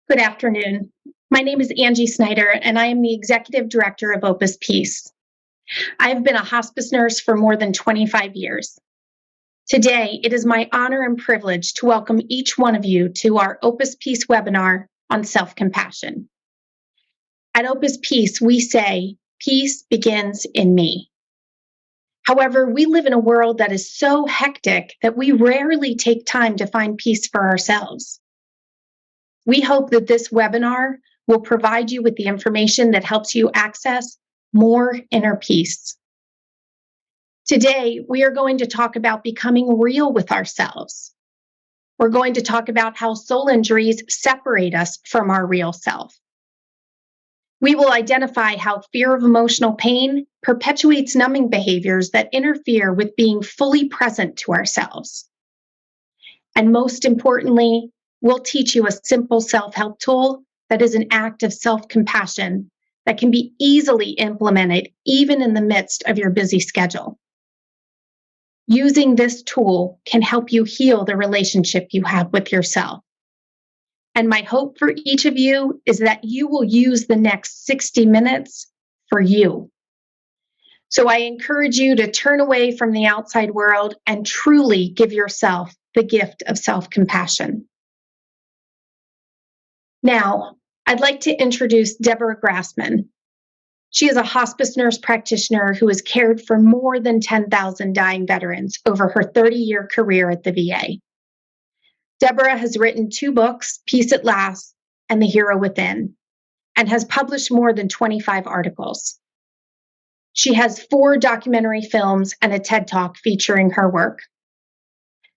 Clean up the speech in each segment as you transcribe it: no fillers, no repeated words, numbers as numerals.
Good afternoon. My name is Angie Snyder, and I am the Executive Director of Opus Peace. I've been a hospice nurse for more than 25 years. Today, it is my honor and privilege to welcome each one of you to our Opus Peace webinar on self-compassion. At Opus Peace, we say, peace begins in me. However, we live in a world that is so hectic that we rarely take time to find peace for ourselves. We hope that this webinar will provide you with the information that helps you access more inner peace. Today, we are going to talk about becoming real with ourselves. We're going to talk about how soul injuries separate us from our real self. We will identify how fear of emotional pain perpetuates numbing behaviors that interfere with being fully present to ourselves. And most importantly, we'll teach you a simple self-help tool that is an act of self-compassion that can be easily implemented even in the midst of your busy schedule. Using this tool can help you heal the relationship you have with yourself. And my hope for each of you is that you will use the next 60 minutes for you. So I encourage you to turn away from the outside world and truly give yourself the gift of self-compassion. Now, I'd like to introduce Deborah Grassman. She is a hospice nurse practitioner who has cared for more than 10,000 dying veterans over her 30-year career at the VA. Deborah has written 2 books, Peace at Last and The Hero Within, and has published more than 25 articles. She has 4 documentary films and a TED Talk featuring her work.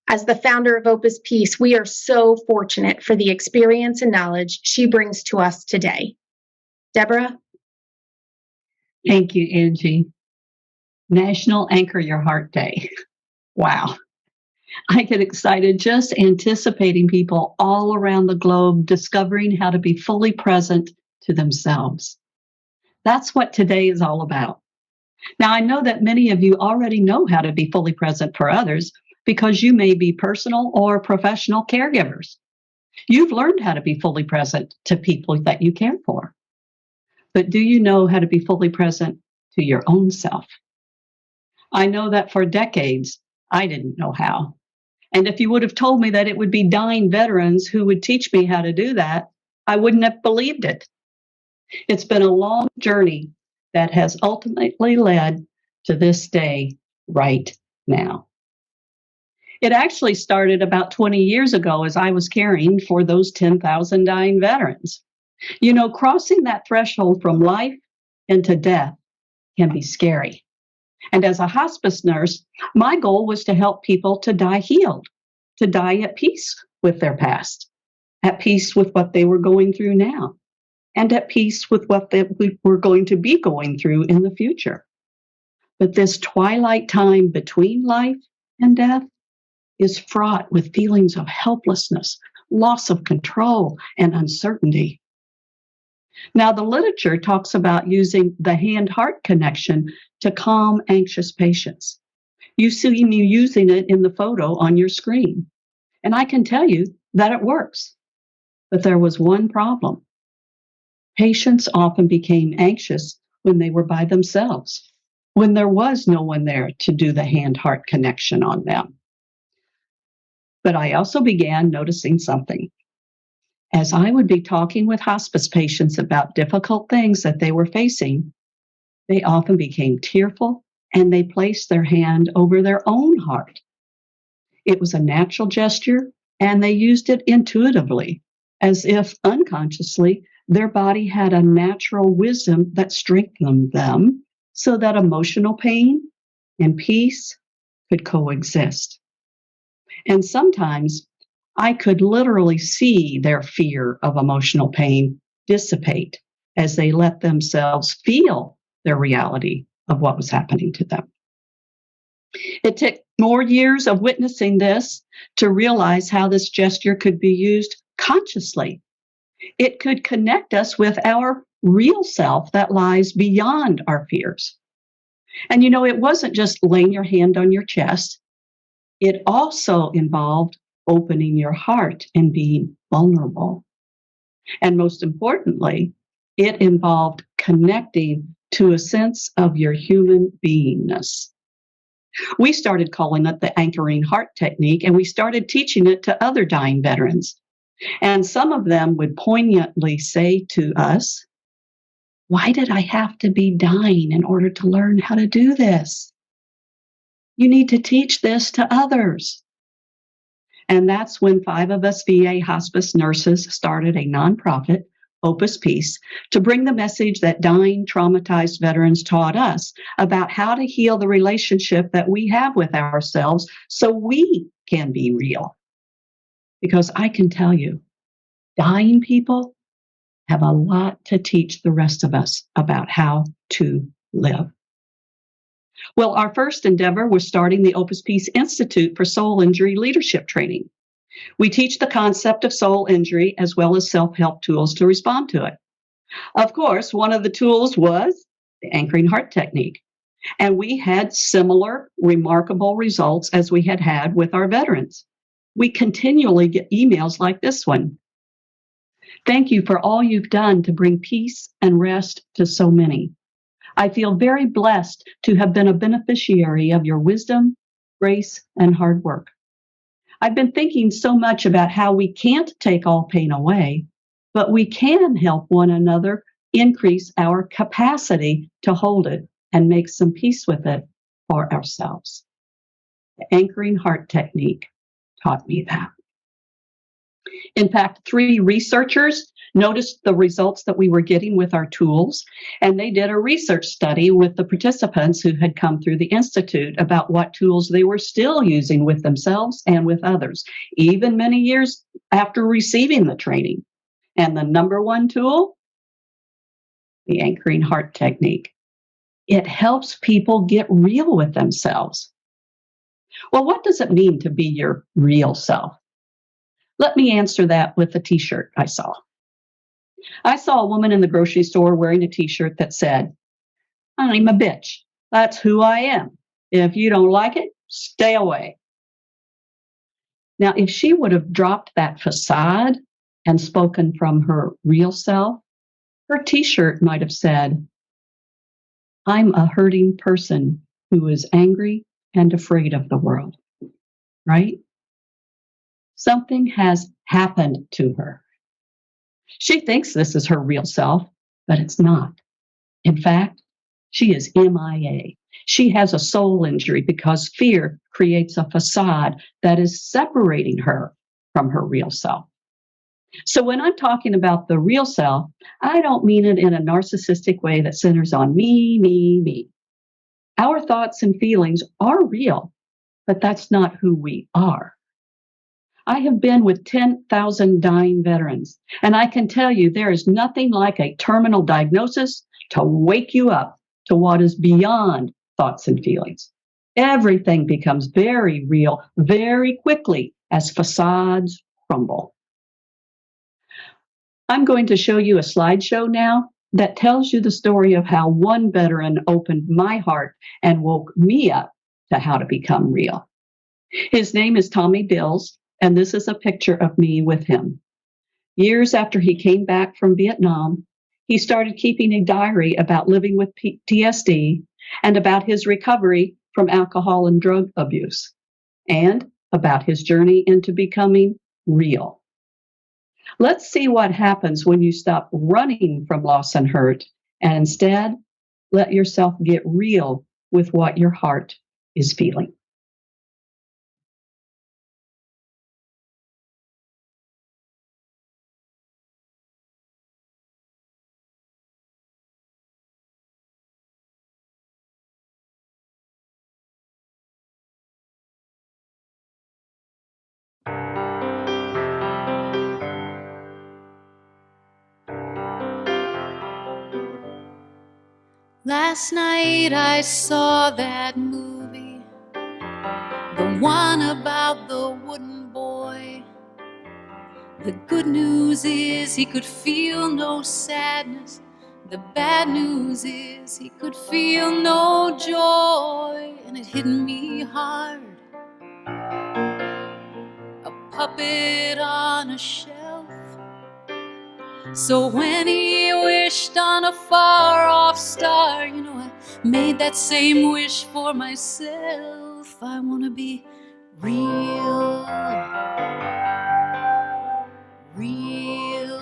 As the founder of Opus Peace, we are so fortunate for the experience and knowledge she brings to us today. Deborah? Thank you, Angie. National Anchor Your Heart Day. Wow. I get excited just anticipating people all around the globe discovering how to be fully present to themselves. That's what today is all about. Now, I know that many of you already know how to be fully present for others because you may be personal or professional caregivers. You've learned how to be fully present to people that you care for. But do you know how to be fully present to your own self? I know that for decades, I didn't know how. And if you would have told me that it would be dying veterans who would teach me how to do that, I wouldn't have believed it. It's been a long journey that has ultimately led to this day right now. It actually started about 20 years ago as I was caring for those 10,000 dying veterans. You know, crossing that threshold from life into death can be scary. And as a hospice nurse, my goal was to help people to die healed, to die at peace with their past, at peace with what they were going through now, and at peace with what they were going to be going through in the future. But this twilight time between life and death is fraught with feelings of helplessness, loss of control, and uncertainty. Now, the literature talks about using the hand-heart connection to calm anxious patients. You see me using it in the photo on your screen, and I can tell you that it works. But there was one problem. Patients often became anxious when they were by themselves, when there was no one there to do the hand-heart connection on them. But I also began noticing something. As I would be talking with hospice patients about difficult things that they were facing, they often became tearful and they placed their hand over their own heart. It was a natural gesture and they used it intuitively, as if unconsciously their body had a natural wisdom that strengthened them so that emotional pain and peace could coexist. And sometimes I could literally see their fear of emotional pain dissipate as they let themselves feel their reality of what was happening to them. It took more years of witnessing this to realize how this gesture could be used consciously. It could connect us with our real self that lies beyond our fears. And you know, it wasn't just laying your hand on your chest. It also involved opening your heart and being vulnerable. And most importantly, it involved connecting to a sense of your human beingness. We started calling it the anchoring heart technique, and we started teaching it to other dying veterans. And some of them would poignantly say to us, "Why did I have to be dying in order to learn how to do this? You need to teach this to others." And that's when 5 of us VA hospice nurses started a nonprofit, Opus Peace, to bring the message that dying, traumatized veterans taught us about how to heal the relationship that we have with ourselves so we can be real. Because I can tell you, dying people have a lot to teach the rest of us about how to live. Well, our first endeavor was starting the Opus Peace Institute for Soul Injury Leadership Training. We teach the concept of soul injury as well as self-help tools to respond to it. Of course, one of the tools was the anchoring heart technique. And we had similar remarkable results as we had had with our veterans. We continually get emails like this one. "Thank you for all you've done to bring peace and rest to so many. I feel very blessed to have been a beneficiary of your wisdom, grace, and hard work. I've been thinking so much about how we can't take all pain away, but we can help one another increase our capacity to hold it and make some peace with it for ourselves." The anchoring heart technique taught me that. In fact, 3 researchers noticed the results that we were getting with our tools, and they did a research study with the participants who had come through the Institute about what tools they were still using with themselves and with others, even many years after receiving the training. And the number one tool, the anchoring heart technique. It helps people get real with themselves. Well, what does it mean to be your real self? Let me answer that with a t-shirt I saw. I saw a woman in the grocery store wearing a t-shirt that said, "I'm a bitch. That's who I am. If you don't like it, stay away." Now, if she would have dropped that facade and spoken from her real self, her t-shirt might have said, "I'm a hurting person who is angry and afraid of the world," right? Something has happened to her. She thinks this is her real self, but it's not. In fact, she is MIA. She has a soul injury because fear creates a facade that is separating her from her real self. So when I'm talking about the real self, I don't mean it in a narcissistic way that centers on me, me, me. Our thoughts and feelings are real, but that's not who we are. I have been with 10,000 dying veterans, and I can tell you there is nothing like a terminal diagnosis to wake you up to what is beyond thoughts and feelings. Everything becomes very real very quickly as facades crumble. I'm going to show you a slideshow now that tells you the story of how one veteran opened my heart and woke me up to how to become real. His name is Tommy Bills, and this is a picture of me with him. Years after he came back from Vietnam, he started keeping a diary about living with PTSD and about his recovery from alcohol and drug abuse, and about his journey into becoming real. Let's see what happens when you stop running from loss and hurt and instead let yourself get real with what your heart is feeling. Last night I saw that movie, the one about the wooden boy. The good news is he could feel no sadness. The bad news is he could feel no joy. And it hit me hard, a puppet on a shelf, So when he wished on a far-off star, you know, I made that same wish for myself. I want to be real, real.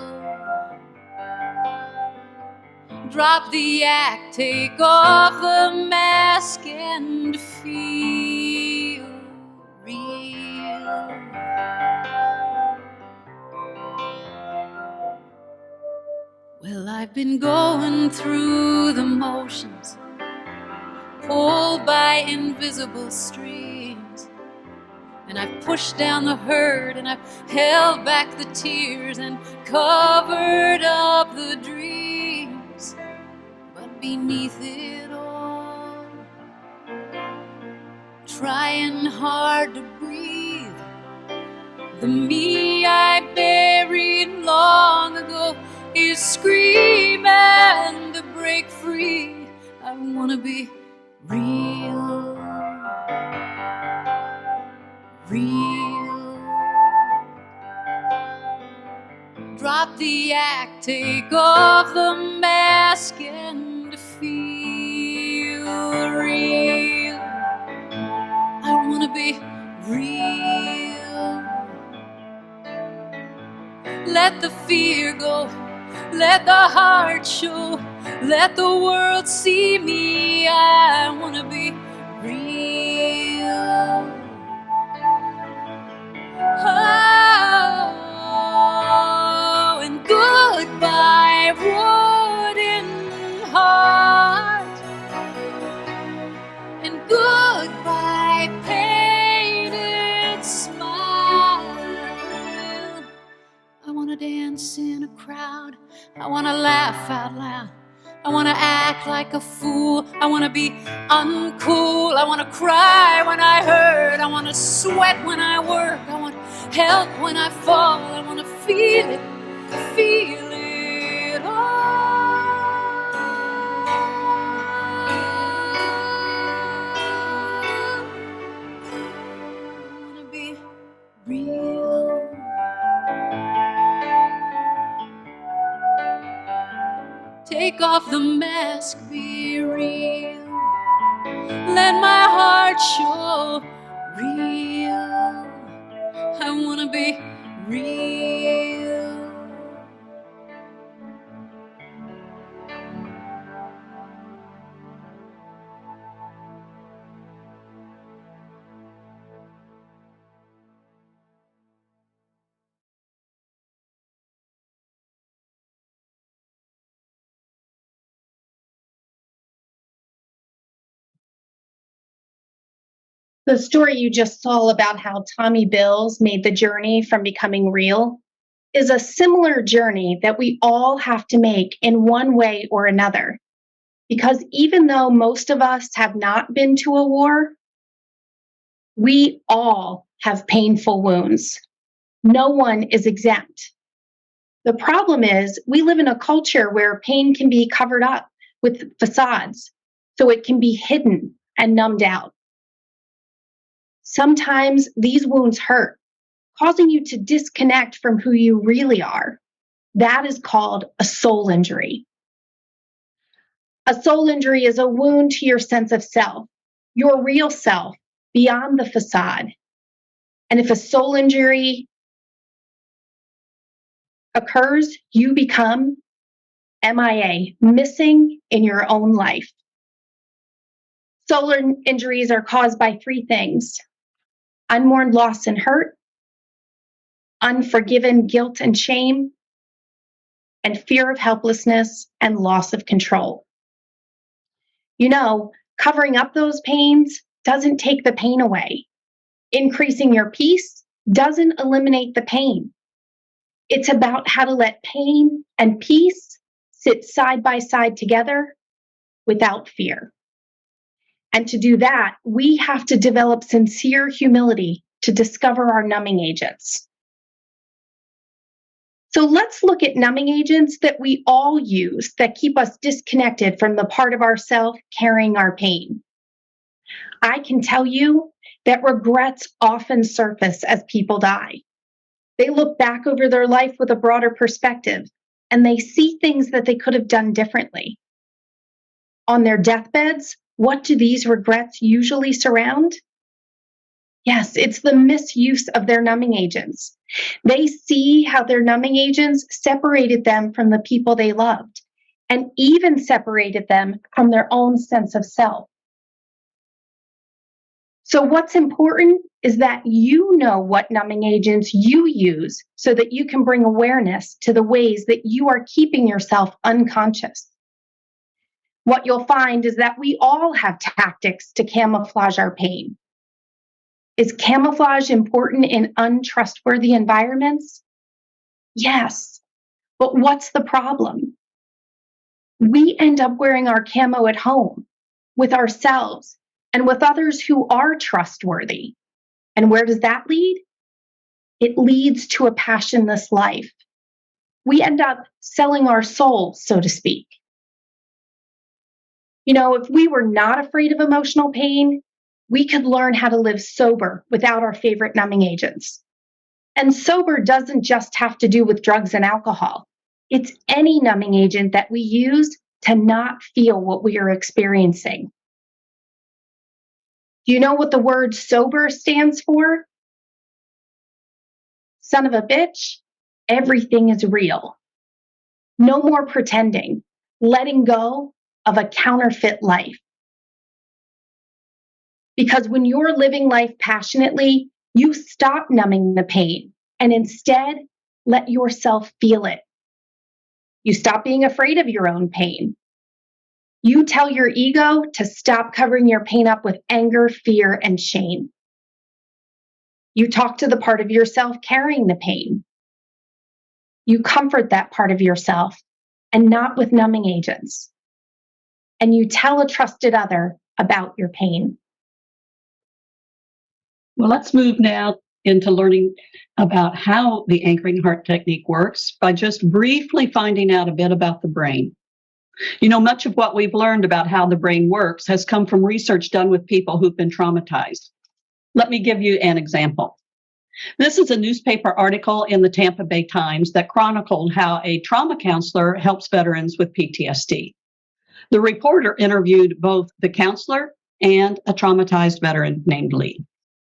Drop the act, take off the mask, and feel real. Well, I've been going through the motions, pulled by invisible strings, and I've pushed down the hurt, and I've held back the tears, and covered up the dreams. But beneath it all, trying hard to breathe, the me I buried long ago is screaming to break free. I wanna be real, real. Drop the act, take off the mask, and feel real. I wanna be real. Let the fear go, let the heart show, let the world see me. I wanna be real. Oh, and goodbye, wooden heart, and goodbye, painted smile. I wanna dance in a crowd, I wanna laugh out loud, I wanna act like a fool, I wanna be uncool, I wanna cry when I hurt, I wanna sweat when I work, I want help when I fall, I wanna feel it all. I wanna be real. Take off the mask, be real. Let my heart show real. I wanna be real. The story you just saw about how Tommy Bills made the journey from becoming real is a similar journey that we all have to make in one way or another. Because even though most of us have not been to a war, we all have painful wounds. No one is exempt. The problem is we live in a culture where pain can be covered up with facades, so it can be hidden and numbed out. Sometimes these wounds hurt, causing you to disconnect from who you really are. That is called a soul injury. A soul injury is a wound to your sense of self, your real self, beyond the facade. And if a soul injury occurs, you become MIA, missing in your own life. Soul injuries are caused by three things: unmourned loss and hurt, unforgiven guilt and shame, and fear of helplessness and loss of control. You know, covering up those pains doesn't take the pain away. Increasing your peace doesn't eliminate the pain. It's about how to let pain and peace sit side by side together without fear. And to do that, we have to develop sincere humility to discover our numbing agents. So let's look at numbing agents that we all use that keep us disconnected from the part of ourself carrying our pain. I can tell you that regrets often surface as people die. They look back over their life with a broader perspective, and they see things that they could have done differently. On their deathbeds, what do these regrets usually surround? Yes, it's the misuse of their numbing agents. They see how their numbing agents separated them from the people they loved and even separated them from their own sense of self. So, what's important is that you know what numbing agents you use so that you can bring awareness to the ways that you are keeping yourself unconscious. What you'll find is that we all have tactics to camouflage our pain. Is camouflage important in untrustworthy environments? Yes. But what's the problem? We end up wearing our camo at home, with ourselves, and with others who are trustworthy. And where does that lead? It leads to a passionless life. We end up selling our soul, so to speak. You know, if we were not afraid of emotional pain, we could learn how to live sober without our favorite numbing agents. And sober doesn't just have to do with drugs and alcohol. It's any numbing agent that we use to not feel what we are experiencing. Do you know what the word sober stands for? Son of a bitch, everything is real. No more pretending, letting go of a counterfeit life. Because when you're living life passionately, you stop numbing the pain and instead let yourself feel it. You stop being afraid of your own pain. You tell your ego to stop covering your pain up with anger, fear, and shame. You talk to the part of yourself carrying the pain. You comfort that part of yourself and not with numbing agents. And you tell a trusted other about your pain. Well, let's move now into learning about how the anchoring heart technique works by just briefly finding out a bit about the brain. You know, much of what we've learned about how the brain works has come from research done with people who've been traumatized. Let me give you an example. This is a newspaper article in the Tampa Bay Times that chronicled how a trauma counselor helps veterans with PTSD. The reporter interviewed both the counselor and a traumatized veteran named Lee.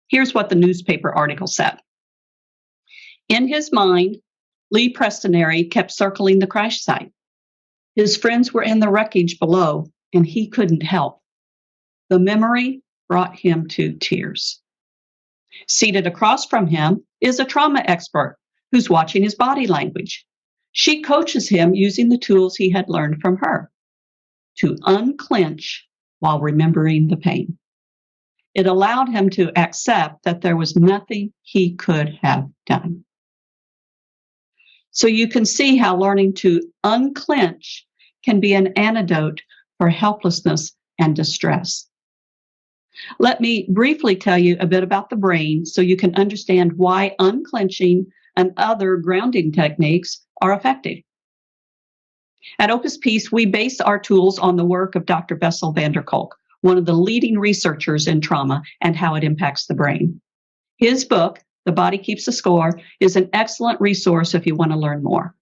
Here's what the newspaper article said. In his mind, Lee Prestonary kept circling the crash site. His friends were in the wreckage below, and he couldn't help. The memory brought him to tears. Seated across from him is a trauma expert who's watching his body language. She coaches him using the tools he had learned from her to unclench while remembering the pain. It allowed him to accept that there was nothing he could have done. So you can see how learning to unclench can be an antidote for helplessness and distress. Let me briefly tell you a bit about the brain so you can understand why unclenching and other grounding techniques are effective. At Opus Peace, we base our tools on the work of Dr. Bessel van der Kolk, one of the leading researchers in trauma and how it impacts the brain. His book, The Body Keeps the Score, is an excellent resource if you want to learn more.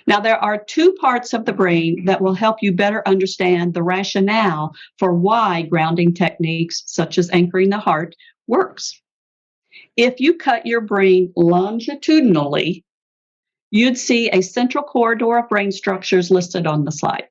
Now, there are two parts of the brain that will help you better understand the rationale for why grounding techniques such as anchoring the heart works. If you cut your brain longitudinally, you'd see a central corridor of brain structures listed on the slide.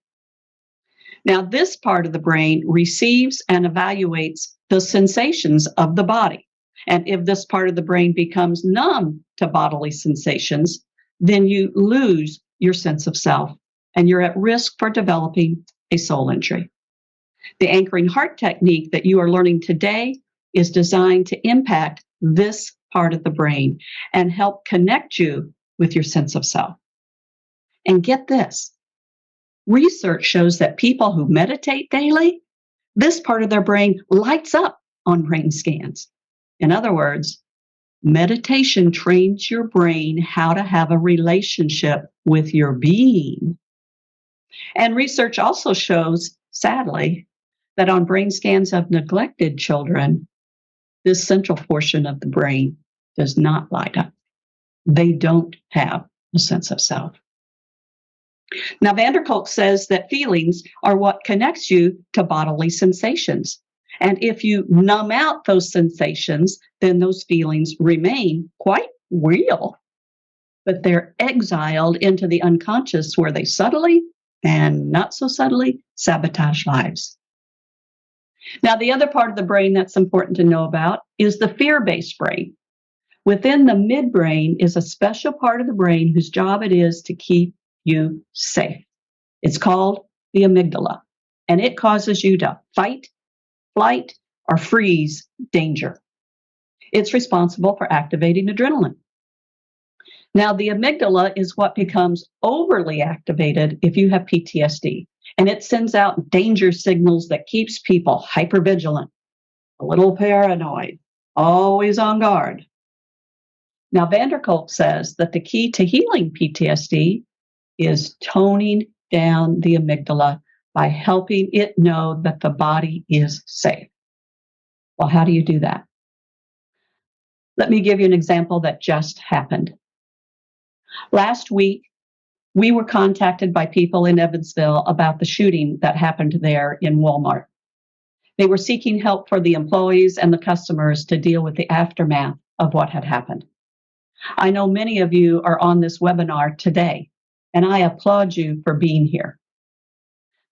Now, this part of the brain receives and evaluates the sensations of the body. And if this part of the brain becomes numb to bodily sensations, then you lose your sense of self and you're at risk for developing a soul injury. The anchoring heart technique that you are learning today is designed to impact this part of the brain and help connect you with your sense of self. And get this. Research shows that people who meditate daily, this part of their brain lights up on brain scans. In other words, meditation trains your brain how to have a relationship with your being. And research also shows, sadly, that on brain scans of neglected children, this central portion of the brain does not light up. They don't have a sense of self. Now, Vanderkolk says that feelings are what connects you to bodily sensations. And if you numb out those sensations, then those feelings remain quite real, but they're exiled into the unconscious where they subtly and not so subtly sabotage lives. Now, the other part of the brain that's important to know about is the fear-based brain. Within the midbrain is a special part of the brain whose job it is to keep you safe. It's called the amygdala, and it causes you to fight, flight, or freeze danger. It's responsible for activating adrenaline. Now, the amygdala is what becomes overly activated if you have PTSD, and it sends out danger signals that keeps people hypervigilant, a little paranoid, always on guard. Now, Vanderkolk says that the key to healing PTSD is toning down the amygdala by helping it know that the body is safe. Well, how do you do that? Let me give you an example that just happened. Last week, we were contacted by people in Evansville about the shooting that happened there in Walmart. They were seeking help for the employees and the customers to deal with the aftermath of what had happened. I know many of you are on this webinar today, and I applaud you for being here.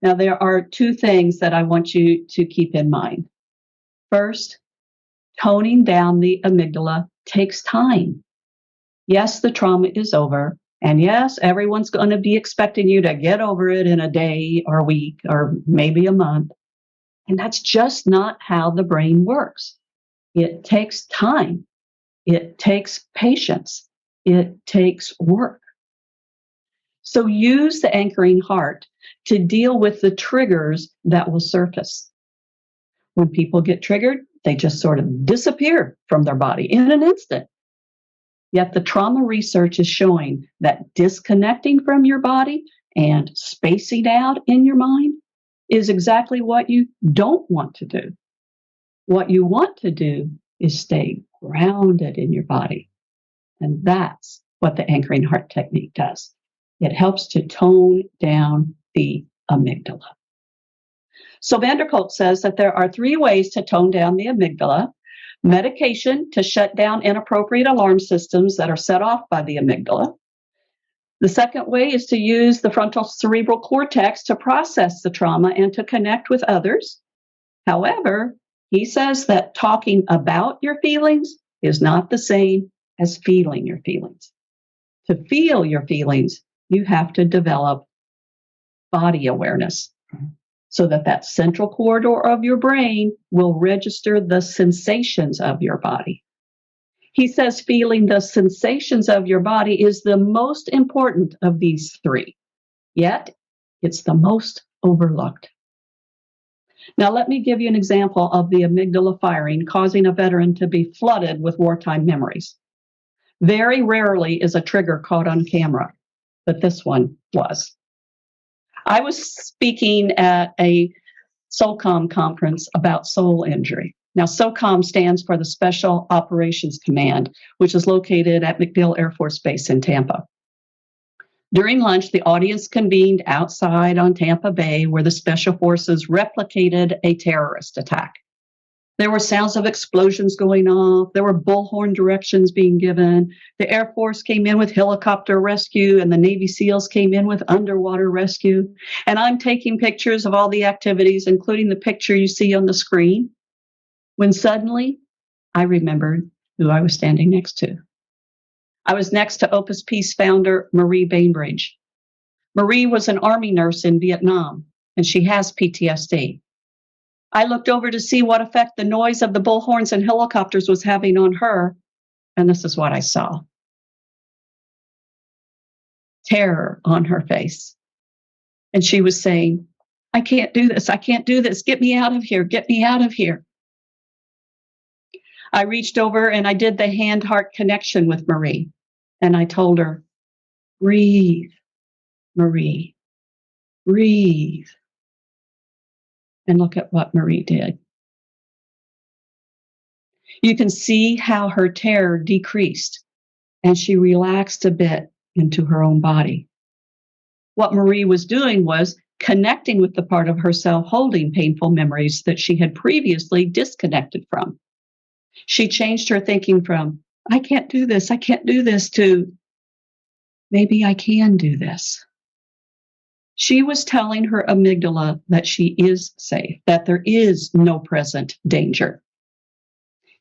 Now, there are two things that I want you to keep in mind. First, toning down the amygdala takes time. Yes, the trauma is over, and yes, everyone's going to be expecting you to get over it in a day or a week or maybe a month. And that's just not how the brain works. It takes time. It takes patience. It takes work. So use the anchoring heart to deal with the triggers that will surface. When people get triggered, they just sort of disappear from their body in an instant. Yet the trauma research is showing that disconnecting from your body and spacing out in your mind is exactly what you don't want to do. What you want to do is stay grounded in your body. And that's what the anchoring heart technique does. It helps to tone down the amygdala. So Vanderkolk says that there are 3 ways to tone down the amygdala: medication to shut down inappropriate alarm systems that are set off by the amygdala. The second way is to use the frontal cerebral cortex to process the trauma and to connect with others. However, he says that talking about your feelings is not the same as feeling your feelings. To feel your feelings, you have to develop body awareness so that central corridor of your brain will register the sensations of your body. He says feeling the sensations of your body is the most important of these 3, yet it's the most overlooked. Now, let me give you an example of the amygdala firing, causing a veteran to be flooded with wartime memories. Very rarely is a trigger caught on camera, but this one was. I was speaking at a SOCOM conference about soul injury. Now, SOCOM stands for the Special Operations Command, which is located at MacDill Air Force Base in Tampa. During lunch, the audience convened outside on Tampa Bay, where the Special Forces replicated a terrorist attack. There were sounds of explosions going off. There were bullhorn directions being given. The Air Force came in with helicopter rescue, and the Navy SEALs came in with underwater rescue. And I'm taking pictures of all the activities, including the picture you see on the screen, when suddenly I remembered who I was standing next to. I was next to Opus Peace founder Marie Bainbridge. Marie was an Army nurse in Vietnam, and she has PTSD. I looked over to see what effect the noise of the bullhorns and helicopters was having on her, and this is what I saw. Terror on her face. And she was saying, "I can't do this. I can't do this. Get me out of here. Get me out of here." I reached over and I did the hand-heart connection with Marie, and I told her, "Breathe, Marie, breathe." And look at what Marie did. You can see how her terror decreased and she relaxed a bit into her own body. What Marie was doing was connecting with the part of herself holding painful memories that she had previously disconnected from. She changed her thinking from, I can't do this, to maybe I can do this. She was telling her amygdala that she is safe, that there is no present danger.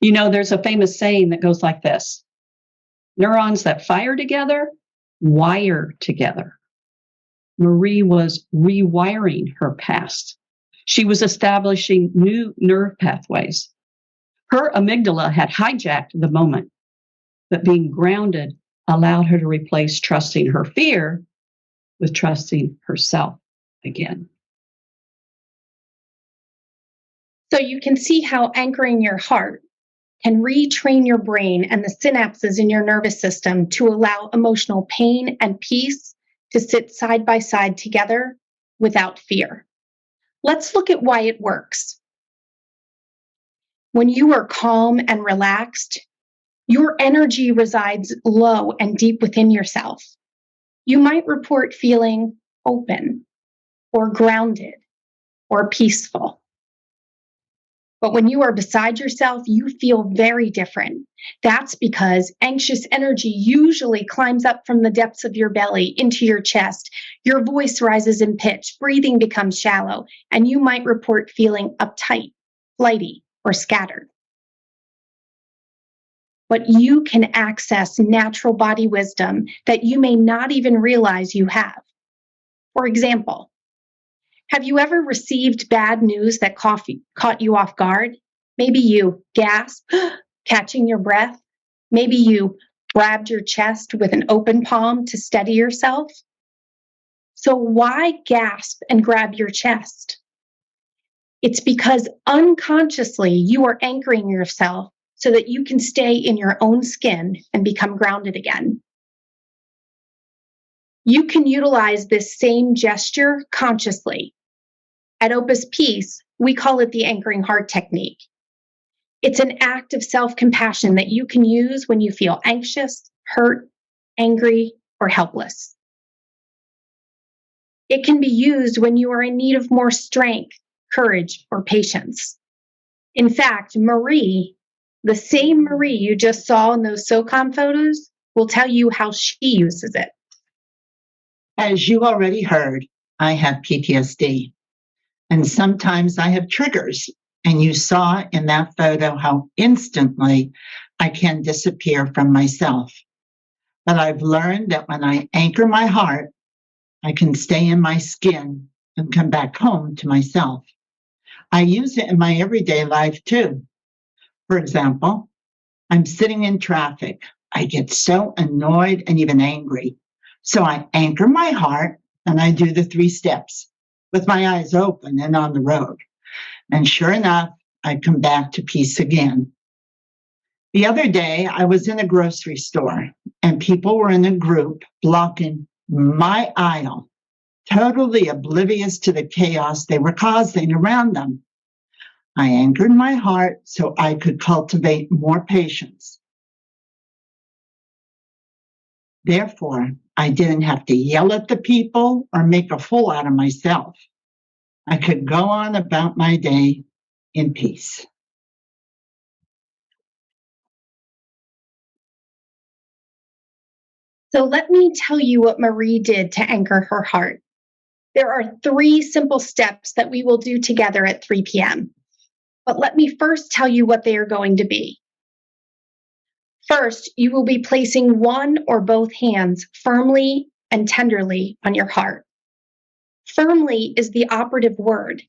You know, there's a famous saying that goes like this: neurons that fire together, wire together. Marie was rewiring her past. She was establishing new nerve pathways. Her amygdala had hijacked the moment, but being grounded allowed her to replace trusting her fear with trusting herself again. So you can see how anchoring your heart can retrain your brain and the synapses in your nervous system to allow emotional pain and peace to sit side by side together without fear. Let's look at why it works. When you are calm and relaxed, your energy resides low and deep within yourself. You might report feeling open or grounded or peaceful. But when you are beside yourself, you feel very different. That's because anxious energy usually climbs up from the depths of your belly into your chest. Your voice rises in pitch, breathing becomes shallow, and you might report feeling uptight, flighty, or scattered. But you can access natural body wisdom that you may not even realize you have. For example, have you ever received bad news that caught you off guard? Maybe you gasped, catching your breath. Maybe you grabbed your chest with an open palm to steady yourself. So why gasp and grab your chest? It's because unconsciously you are anchoring yourself so that you can stay in your own skin and become grounded again. You can utilize this same gesture consciously. At Opus Peace, we call it the anchoring heart technique. It's an act of self-compassion that you can use when you feel anxious, hurt, angry, or helpless. It can be used when you are in need of more strength, courage, or patience. In fact, Marie, the same Marie you just saw in those SOCOM photos, will tell you how she uses it. As you already heard, I have PTSD. And sometimes I have triggers. And you saw in that photo how instantly I can disappear from myself. But I've learned that when I anchor my heart, I can stay in my skin and come back home to myself. I use it in my everyday life too. For example, I'm sitting in traffic. I get so annoyed and even angry. So I anchor my heart and I do the 3 steps with my eyes open and on the road. And sure enough, I come back to peace again. The other day, I was in a grocery store and people were in a group blocking my aisle, totally oblivious to the chaos they were causing around them. I anchored my heart so I could cultivate more patience. Therefore, I didn't have to yell at the people or make a fool out of myself. I could go on about my day in peace. So let me tell you what Marie did to anchor her heart. There are 3 simple steps that we will do together at 3 p.m. But let me first tell you what they are going to be. First, you will be placing one or both hands firmly and tenderly on your heart. Firmly is the operative word.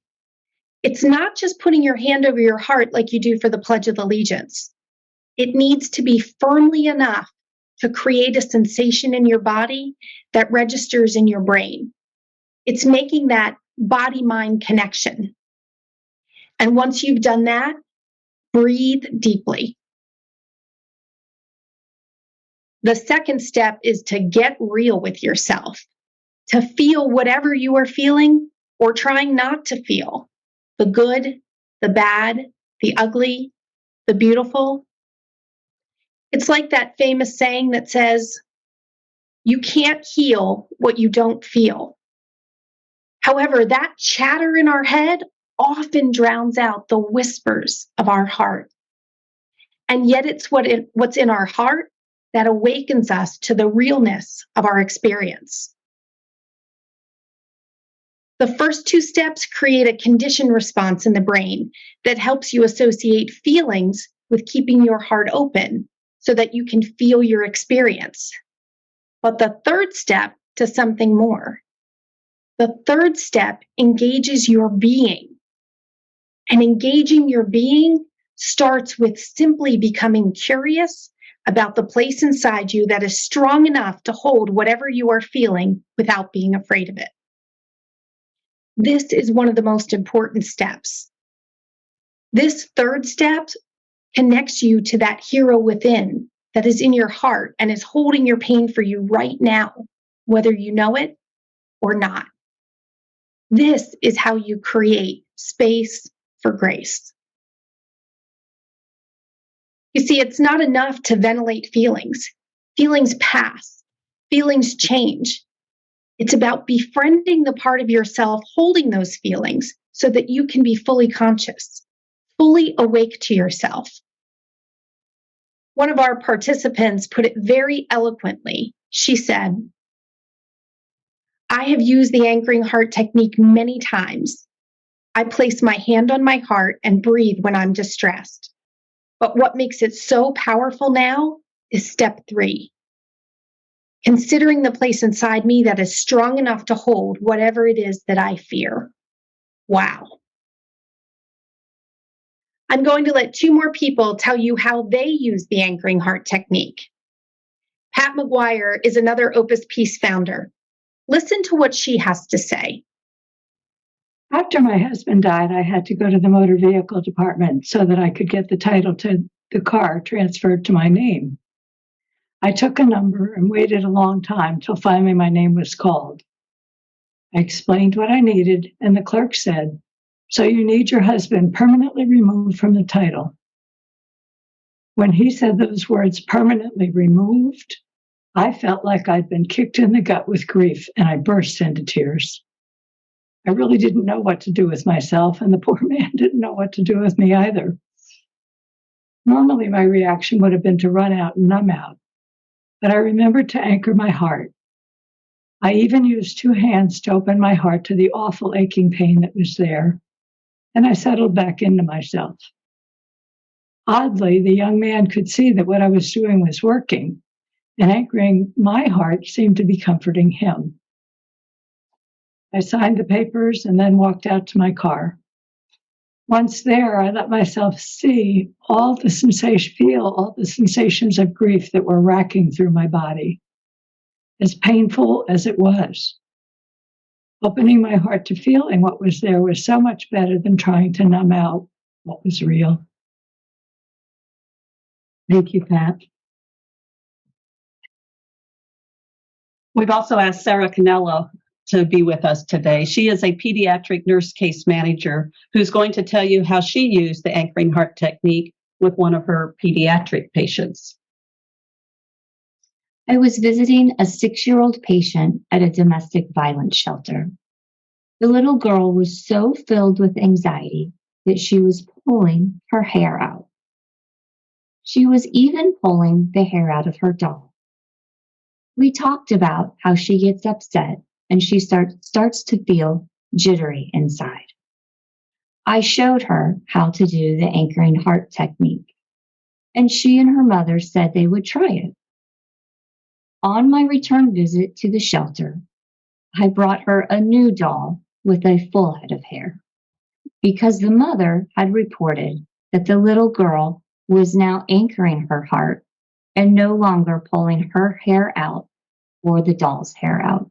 It's not just putting your hand over your heart like you do for the Pledge of Allegiance. It needs to be firmly enough to create a sensation in your body that registers in your brain. It's making that body-mind connection. And once you've done that, breathe deeply. The second step is to get real with yourself, to feel whatever you are feeling or trying not to feel, the good, the bad, the ugly, the beautiful. It's like that famous saying that says, you can't heal what you don't feel. However, that chatter in our head often drowns out the whispers of our heart. And yet it's what's in our heart that awakens us to the realness of our experience. The first two steps create a conditioned response in the brain that helps you associate feelings with keeping your heart open so that you can feel your experience. But the third step does something more. The third step engages your being. And engaging your being starts with simply becoming curious about the place inside you that is strong enough to hold whatever you are feeling without being afraid of it. This is one of the most important steps. This third step connects you to that hero within that is in your heart and is holding your pain for you right now, whether you know it or not. This is how you create space for grace. You see, it's not enough to ventilate feelings. Feelings pass. Feelings change. It's about befriending the part of yourself holding those feelings so that you can be fully conscious, fully awake to yourself. One of our participants put it very eloquently. She said, I have used the anchoring heart technique many times. I place my hand on my heart and breathe when I'm distressed. But what makes it so powerful now is step 3. Considering the place inside me that is strong enough to hold whatever it is that I fear. Wow. I'm going to let 2 more people tell you how they use the anchoring heart technique. Pat McGuire is another Opus Peace founder. Listen to what she has to say. After my husband died, I had to go to the motor vehicle department so that I could get the title to the car transferred to my name. I took a number and waited a long time till finally my name was called. I explained what I needed, and the clerk said, so you need your husband permanently removed from the title. When he said those words, permanently removed, I felt like I'd been kicked in the gut with grief, and I burst into tears. I really didn't know what to do with myself, and the poor man didn't know what to do with me either. Normally, my reaction would have been to run out and numb out, but I remembered to anchor my heart. I even used 2 hands to open my heart to the awful aching pain that was there, and I settled back into myself. Oddly, the young man could see that what I was doing was working, and anchoring my heart seemed to be comforting him. I signed the papers and then walked out to my car. Once there, I let myself feel all the sensations of grief that were racking through my body, as painful as it was. Opening my heart to feeling what was there was so much better than trying to numb out what was real. Thank you, Pat. We've also asked Sarah Canello to be with us today. She is a pediatric nurse case manager who's going to tell you how she used the anchoring heart technique with one of her pediatric patients. I was visiting a 6-year-old patient at a domestic violence shelter. The little girl was so filled with anxiety that she was pulling her hair out. She was even pulling the hair out of her doll. We talked about how she gets upset and she starts to feel jittery inside. I showed her how to do the anchoring heart technique, and she and her mother said they would try it. On my return visit to the shelter, I brought her a new doll with a full head of hair because the mother had reported that the little girl was now anchoring her heart and no longer pulling her hair out or the doll's hair out.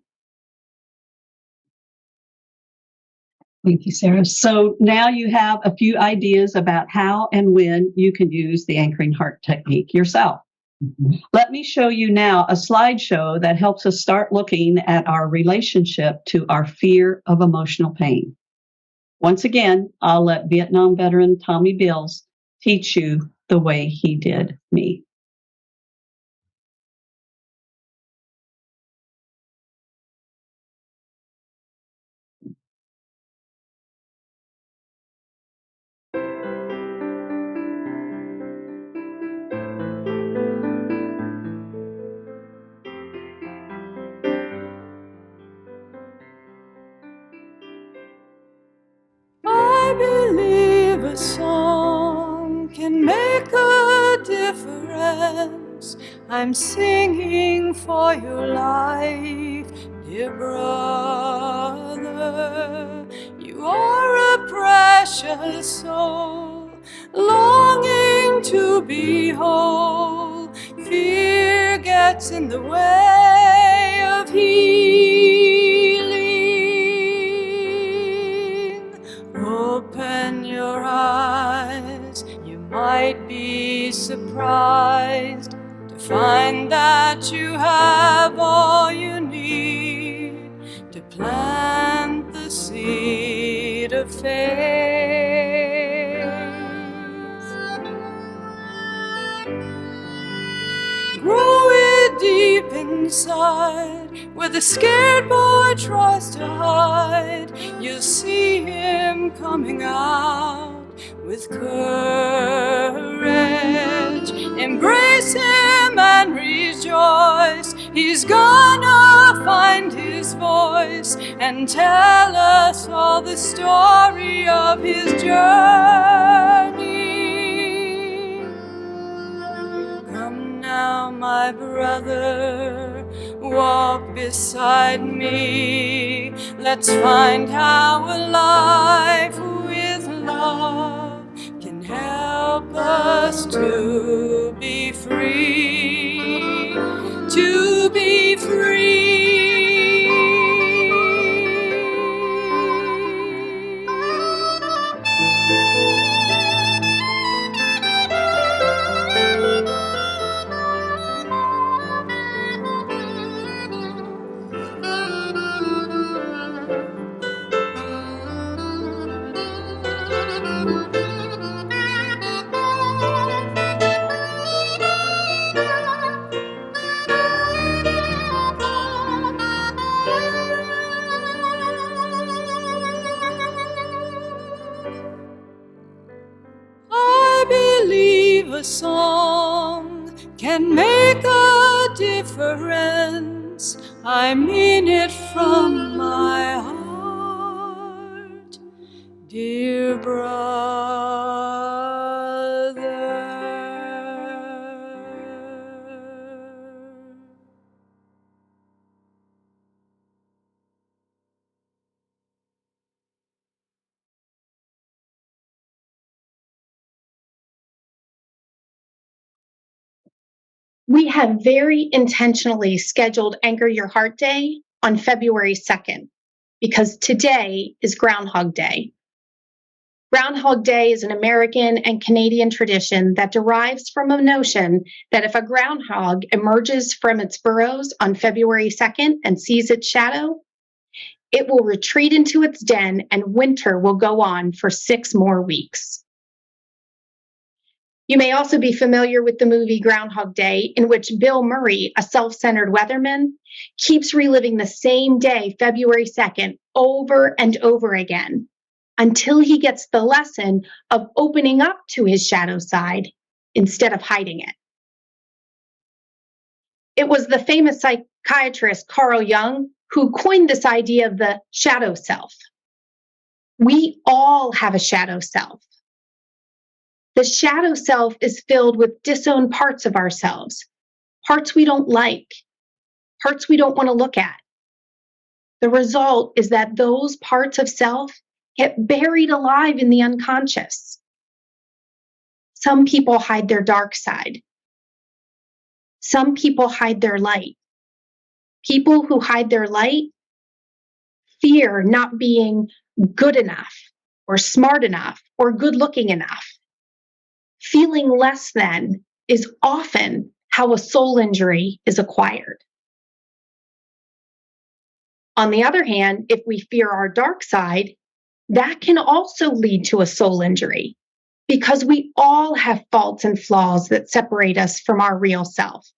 Thank you, Sarah. So now you have a few ideas about how and when you can use the anchoring heart technique yourself. Mm-hmm. Let me show you now a slideshow that helps us start looking at our relationship to our fear of emotional pain. Once again, I'll let Vietnam veteran Tommy Bills teach you the way he did me. hands. I'm singing for your life, dear brother. You are a precious soul, longing to be whole. Fear gets in the way of healing. Open your eyes, you might be surprised to find that you have all you need to plant the seed of faith. Grow it deep inside, where the scared boy tries to hide. You'll see him coming out with courage. Embrace him and rejoice. He's gonna find his voice and tell us all the story of his journey. Come now, my brother, walk beside me. Let's find how a life with love can help us to be free, to be free. I believe a song can make a difference. I mean it from my heart, dear brother. We have very intentionally scheduled Anchor Your Heart Day on February 2nd because today is Groundhog Day. Groundhog Day is an American and Canadian tradition that derives from a notion that if a groundhog emerges from its burrows on February 2nd and sees its shadow, it will retreat into its den and winter will go on for 6 more weeks. You may also be familiar with the movie Groundhog Day, in which Bill Murray, a self-centered weatherman, keeps reliving the same day, February 2nd, over and over again, until he gets the lesson of opening up to his shadow side instead of hiding it. It was the famous psychiatrist Carl Jung who coined this idea of the shadow self. We all have a shadow self. The shadow self is filled with disowned parts of ourselves, parts we don't like, parts we don't want to look at. The result is that those parts of self get buried alive in the unconscious. Some people hide their dark side. Some people hide their light. People who hide their light fear not being good enough or smart enough or good looking enough. Feeling less than is often how a soul injury is acquired. On the other hand, if we fear our dark side, that can also lead to a soul injury because we all have faults and flaws that separate us from our real self.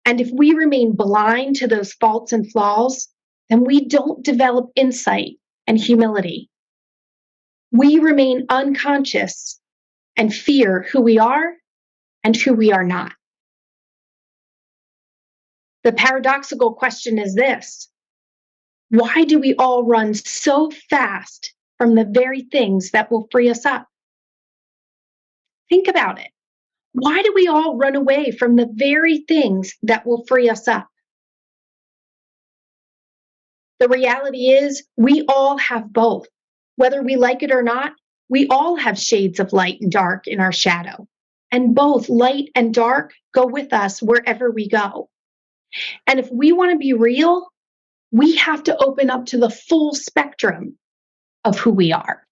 And if we remain blind to those faults and flaws, then we don't develop insight and humility. We remain unconscious and fear who we are and who we are not. The paradoxical question is this: why do we all run so fast from the very things that will free us up? Think about it. Why do we all run away from the very things that will free us up? The reality is, we all have both. Whether we like it or not, we all have shades of light and dark in our shadow. And both light and dark go with us wherever we go. And if we want to be real, we have to open up to the full spectrum of who we are.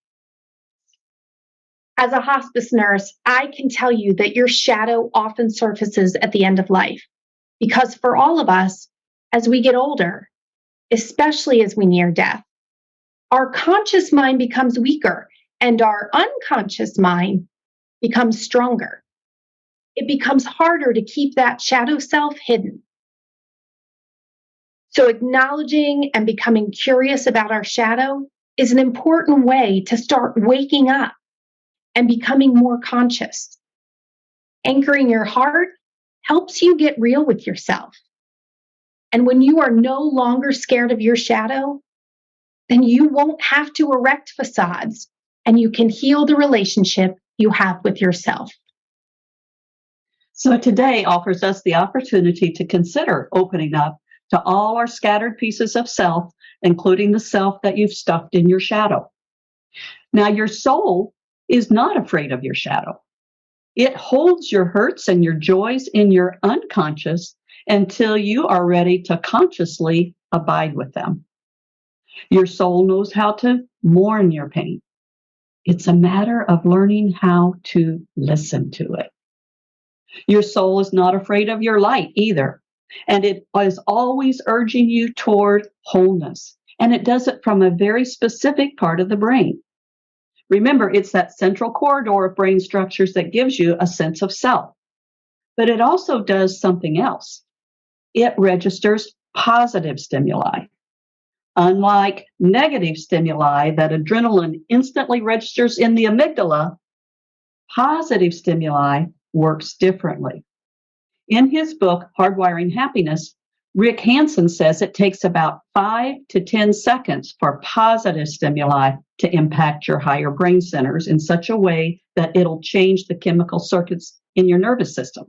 As a hospice nurse, I can tell you that your shadow often surfaces at the end of life. Because for all of us, as we get older, especially as we near death, our conscious mind becomes weaker and our unconscious mind becomes stronger. It becomes harder to keep that shadow self hidden. So acknowledging and becoming curious about our shadow is an important way to start waking up and becoming more conscious. Anchoring your heart helps you get real with yourself. And when you are no longer scared of your shadow, then you won't have to erect facades and you can heal the relationship you have with yourself. So today offers us the opportunity to consider opening up to all our scattered pieces of self, including the self that you've stuffed in your shadow. Now, your soul is not afraid of your shadow. It holds your hurts and your joys in your unconscious until you are ready to consciously abide with them. Your soul knows how to mourn your pain. It's a matter of learning how to listen to it. Your soul is not afraid of your light either, and it is always urging you toward wholeness, and it does it from a very specific part of the brain. Remember, it's that central corridor of brain structures that gives you a sense of self. But it also does something else. It registers positive stimuli. Unlike negative stimuli that adrenaline instantly registers in the amygdala, positive stimuli works differently. In his book, Hardwiring Happiness, Rick Hansen says it takes about 5 to 10 seconds for positive stimuli to impact your higher brain centers in such a way that it'll change the chemical circuits in your nervous system.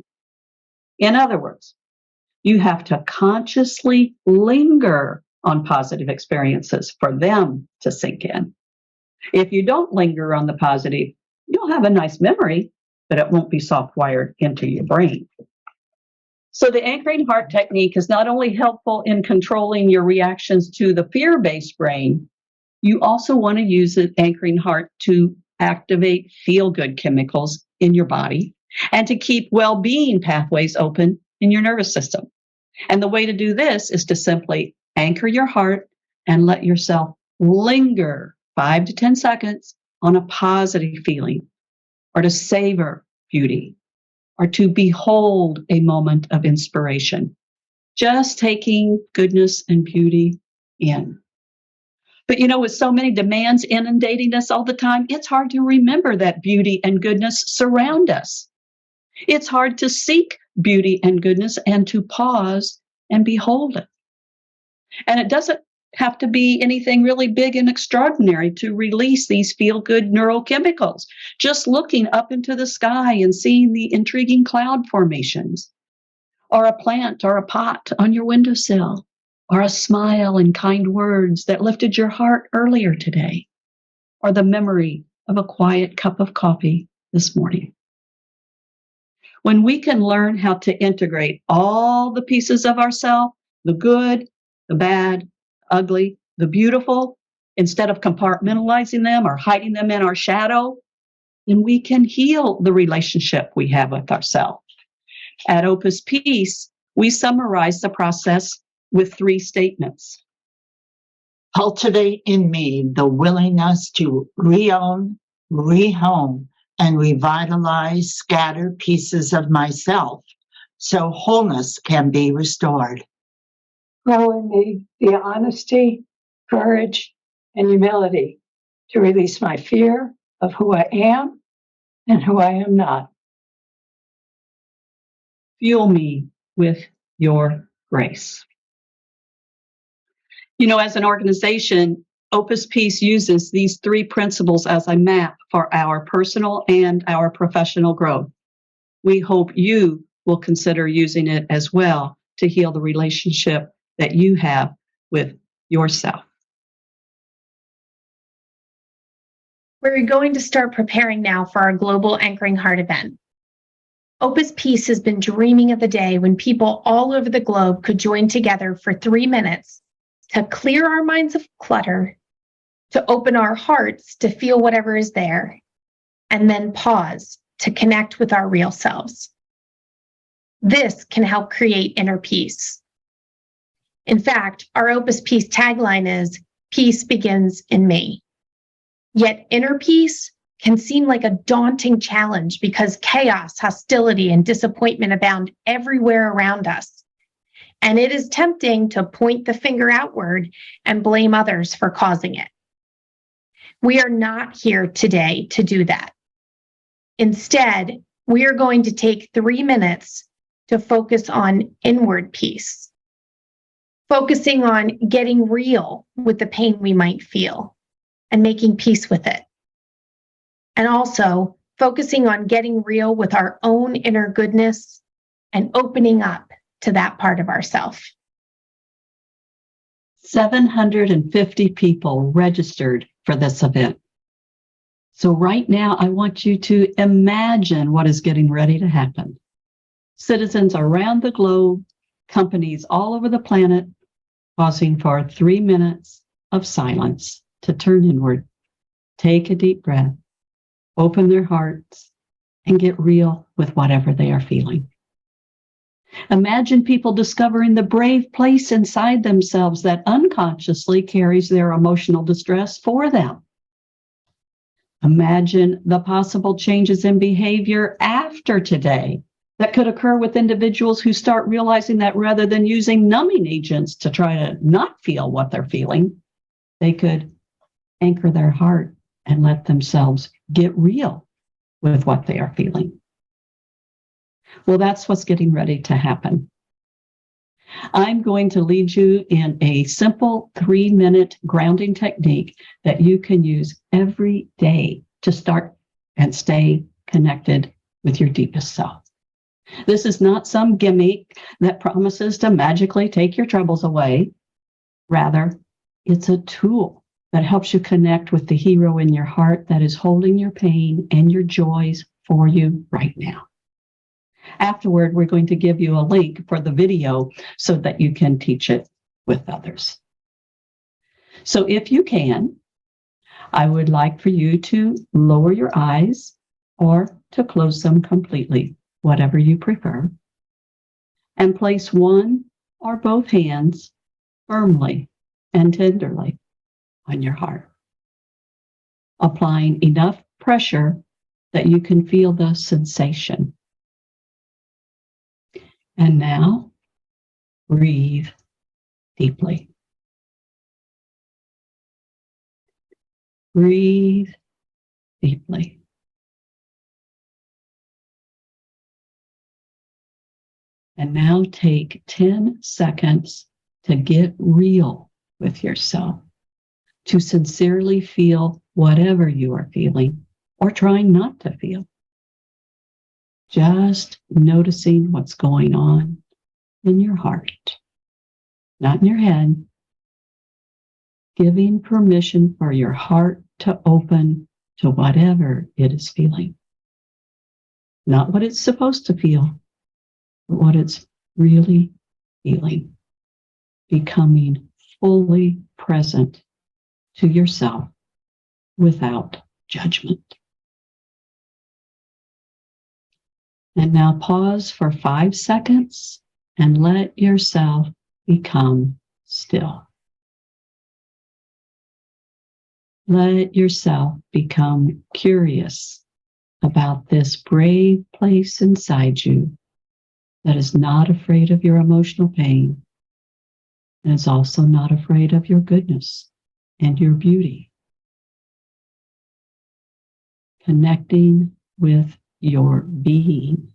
In other words, you have to consciously linger on positive experiences for them to sink in. If you don't linger on the positive, you'll have a nice memory, but it won't be soft-wired into your brain. So the anchoring heart technique is not only helpful in controlling your reactions to the fear-based brain, you also want to use the anchoring heart to activate feel-good chemicals in your body and to keep well-being pathways open in your nervous system. And the way to do this is to simply anchor your heart and let yourself linger 5 to 10 seconds on a positive feeling, or to savor beauty, or to behold a moment of inspiration. Just taking goodness and beauty in. But with so many demands inundating us all the time, it's hard to remember that beauty and goodness surround us. It's hard to seek beauty and goodness and to pause and behold it. And it doesn't have to be anything really big and extraordinary to release these feel-good neurochemicals. Just looking up into the sky and seeing the intriguing cloud formations, or a plant or a pot on your windowsill, or a smile and kind words that lifted your heart earlier today, or the memory of a quiet cup of coffee this morning. When we can learn how to integrate all the pieces of ourselves, the good, the bad, ugly, the beautiful, instead of compartmentalizing them or hiding them in our shadow, then we can heal the relationship we have with ourselves. At Opus Peace, we summarize the process with 3 statements. Cultivate in me the willingness to reown, rehome, and revitalize scattered pieces of myself so wholeness can be restored. Grow in me the honesty, courage, and humility to release my fear of who I am and who I am not. Fuel me with your grace. As an organization, Opus Peace uses these 3 principles as a map for our personal and our professional growth. We hope you will consider using it as well to heal the relationship that you have with yourself. We're going to start preparing now for our global Anchoring Heart event. Opus Peace has been dreaming of the day when people all over the globe could join together for 3 minutes to clear our minds of clutter, to open our hearts to feel whatever is there, and then pause to connect with our real selves. This can help create inner peace. In fact, our Opus Peace tagline is, "Peace begins in me." Yet inner peace can seem like a daunting challenge because chaos, hostility, and disappointment abound everywhere around us. And it is tempting to point the finger outward and blame others for causing it. We are not here today to do that. Instead, we are going to take 3 minutes to focus on inward peace, focusing on getting real with the pain we might feel and making peace with it. And also focusing on getting real with our own inner goodness and opening up to that part of ourself. 750 people registered for this event. So right now, I want you to imagine what is getting ready to happen. Citizens around the globe, companies all over the planet, pausing for 3 minutes of silence to turn inward, take a deep breath, open their hearts, and get real with whatever they are feeling. Imagine people discovering the brave place inside themselves that unconsciously carries their emotional distress for them. Imagine the possible changes in behavior after today that could occur with individuals who start realizing that rather than using numbing agents to try to not feel what they're feeling, they could anchor their heart and let themselves get real with what they are feeling. Well, that's what's getting ready to happen. I'm going to lead you in a simple 3-minute grounding technique that you can use every day to start and stay connected with your deepest self. This is not some gimmick that promises to magically take your troubles away. Rather, it's a tool that helps you connect with the hero in your heart that is holding your pain and your joys for you right now. Afterward, we're going to give you a link for the video so that you can teach it with others. So if you can, I would like for you to lower your eyes or to close them completely, whatever you prefer, and place one or both hands firmly and tenderly on your heart, applying enough pressure that you can feel the sensation. And now, breathe deeply. Breathe deeply. And now take 10 seconds to get real with yourself, to sincerely feel whatever you are feeling or trying not to feel. Just noticing what's going on in your heart, not in your head. Giving permission for your heart to open to whatever it is feeling. Not what it's supposed to feel, but what it's really feeling. Becoming fully present to yourself without judgment. And now pause for 5 seconds and let yourself become still. Let yourself become curious about this brave place inside you that is not afraid of your emotional pain and is also not afraid of your goodness and your beauty. Connecting with your being.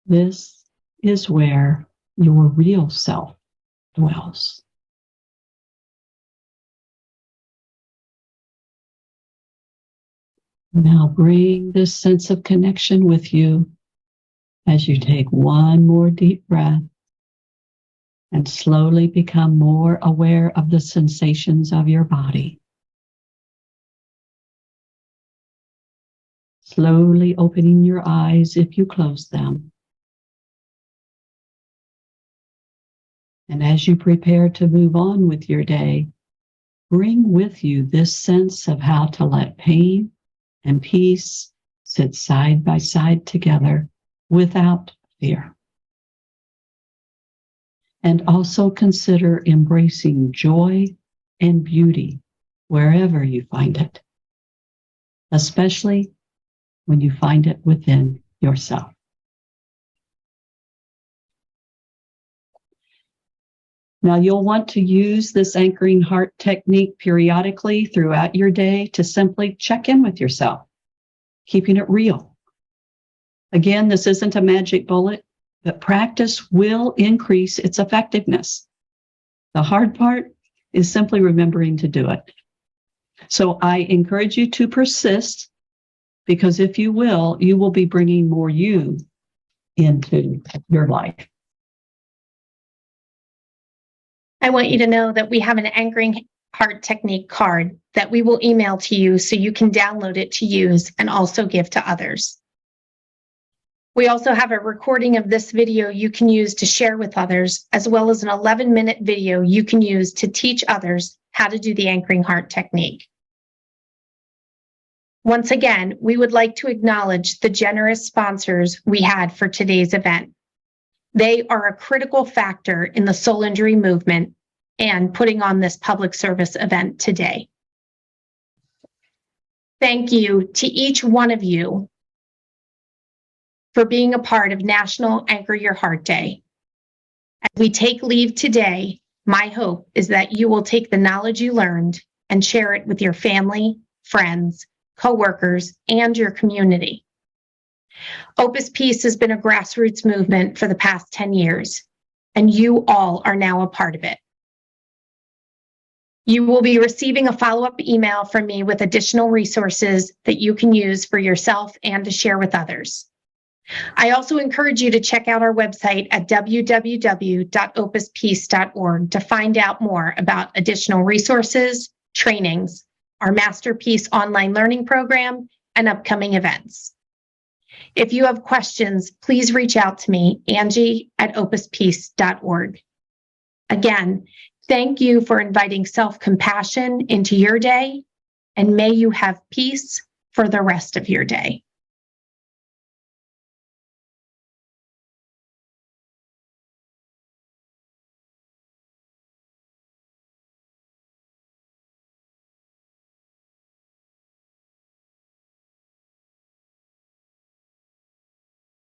This is where your real self dwells. Now bring this sense of connection with you as you take one more deep breath and slowly become more aware of the sensations of your body. Slowly opening your eyes if you close them. And as you prepare to move on with your day, bring with you this sense of how to let pain and peace sit side by side together without fear. And also consider embracing joy and beauty wherever you find it, especially when you find it within yourself. Now, you'll want to use this anchoring heart technique periodically throughout your day to simply check in with yourself, keeping it real. Again, this isn't a magic bullet, but practice will increase its effectiveness. The hard part is simply remembering to do it. So I encourage you to persist, because if you will be bringing more you into your life. I want you to know that we have an anchoring heart technique card that we will email to you so you can download it to use and also give to others. We also have a recording of this video you can use to share with others, as well as an 11-minute video you can use to teach others how to do the anchoring heart technique. Once again, we would like to acknowledge the generous sponsors we had for today's event. They are a critical factor in the soul injury movement and putting on this public service event today. Thank you to each one of you for being a part of National Anchor Your Heart Day. As we take leave today, my hope is that you will take the knowledge you learned and share it with your family, friends, coworkers, and your community. Opus Peace has been a grassroots movement for the past 10 years, and you all are now a part of it. You will be receiving a follow-up email from me with additional resources that you can use for yourself and to share with others. I also encourage you to check out our website at www.opuspeace.org to find out more about additional resources, trainings, our Masterpiece online learning program, and upcoming events. If you have questions, please reach out to me, Angie@opuspeace.org. Again, thank you for inviting self-compassion into your day, and may you have peace for the rest of your day.